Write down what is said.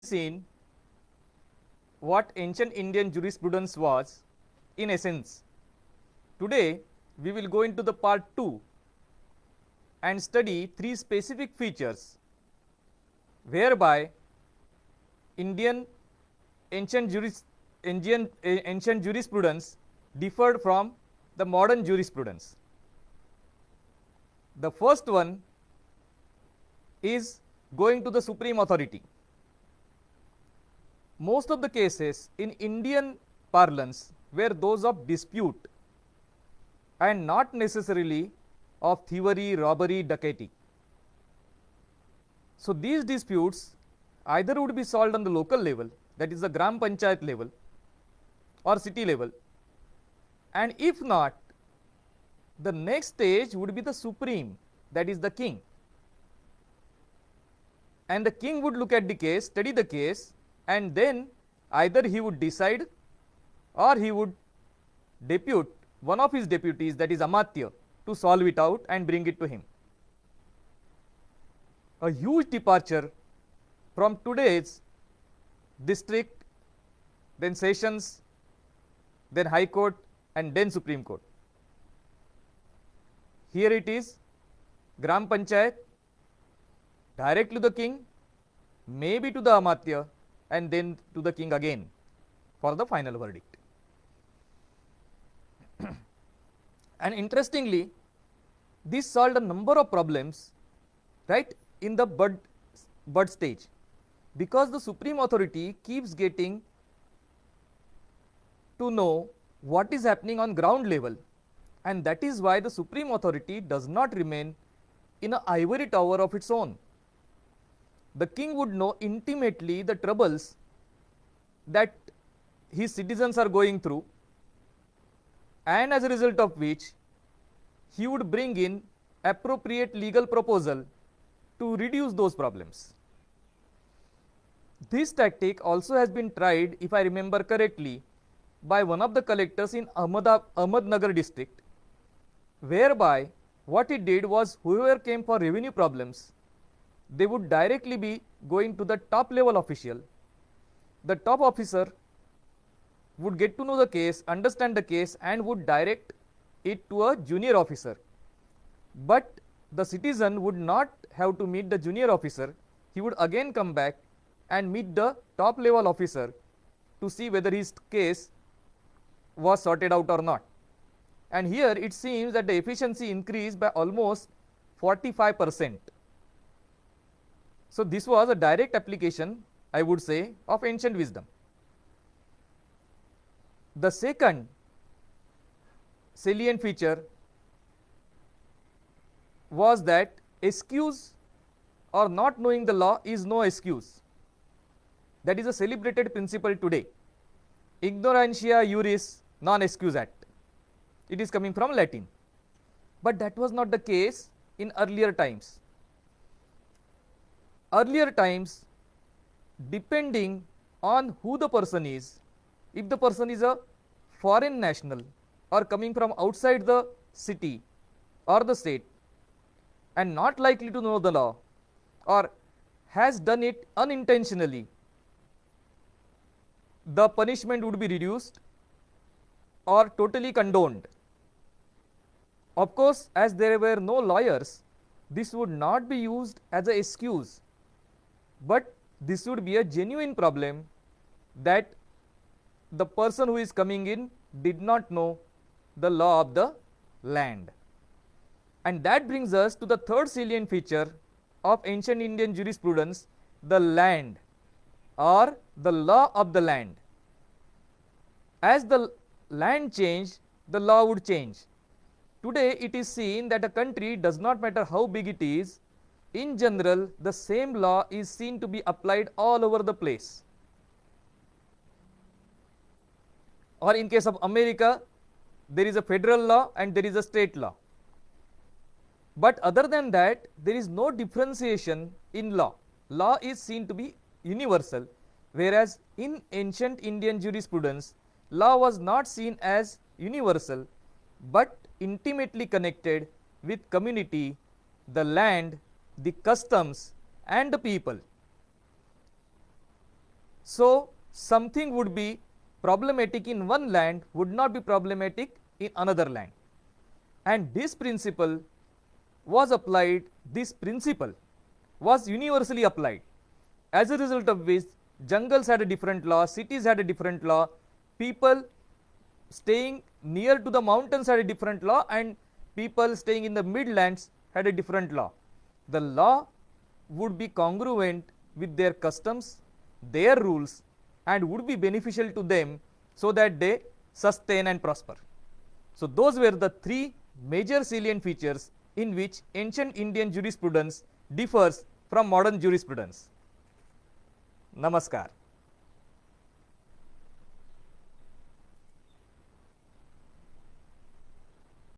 seen what ancient Indian jurisprudence was in essence. Today, we will go into the part 2 and study 3 specific features whereby Indian ancient jurisprudence differed from the modern jurisprudence. The first one is going to the supreme authority. Most of the cases in Indian parlance were those of dispute and not necessarily of thievery, robbery, dacoity. So, these disputes either would be solved on the local level, that is the Gram Panchayat level or city level, and if not, the next stage would be the supreme, that is the king, and the king would look at the case, study the case, and then either he would decide or he would depute one of his deputies, that is Amatya, to solve it out and bring it to him. A huge departure from today's district, then sessions, then high court, and then Supreme Court. Here it is Gram Panchayat, directly to the king, maybe to the Amatya, and then to the king again for the final verdict. And interestingly, this solved a number of problems right in the bud stage, because the supreme authority keeps getting to know what is happening on ground level, and that is why the supreme authority does not remain in an ivory tower of its own. The king would know intimately the troubles that his citizens are going through, and as a result of which he would bring in appropriate legal proposal to reduce those problems. This tactic also has been tried, if I remember correctly, by one of the collectors in Ahmednagar district, whereby what he did was whoever came for revenue problems, they would directly be going to the top level official. The top officer would get to know the case, understand the case, and would direct it to a junior officer. But the citizen would not have to meet the junior officer, he would again come back and meet the top level officer to see whether his case was sorted out or not. And here it seems that the efficiency increased by almost 45%. So, this was a direct application, I would say, of ancient wisdom. The second salient feature was that excuse or not knowing the law is no excuse. That is a celebrated principle today. Ignorantia juris non excusat. It is coming from Latin. But that was not the case in earlier times. Earlier times, depending on who the person is, if the person is a foreign national or coming from outside the city or the state and not likely to know the law or has done it unintentionally, the punishment would be reduced or totally condoned. Of course, as there were no lawyers, this would not be used as an excuse, but this would be a genuine problem that the person who is coming in did not know the law of the land. And that brings us to the third salient feature of ancient Indian jurisprudence, the land or the law of the land. As the land changed, the law would change. Today it is seen that a country does not matter how big it is, in general the same law is seen to be applied all over the place. Or in case of America, there is a federal law and there is a state law. But other than that, there is no differentiation in law. Law is seen to be universal, whereas in ancient Indian jurisprudence, law was not seen as universal, but intimately connected with community, the land, the customs, and the people. So, something would be problematic in one land would not be problematic in another land, and this principle was applied, this principle was universally applied, as a result of which jungles had a different law, cities had a different law, people staying near to the mountains had a different law, and people staying in the midlands had a different law. The law would be congruent with their customs, their rules, and would be beneficial to them so that they sustain and prosper. So, those were the three major salient features in which ancient Indian jurisprudence differs from modern jurisprudence. Namaskar.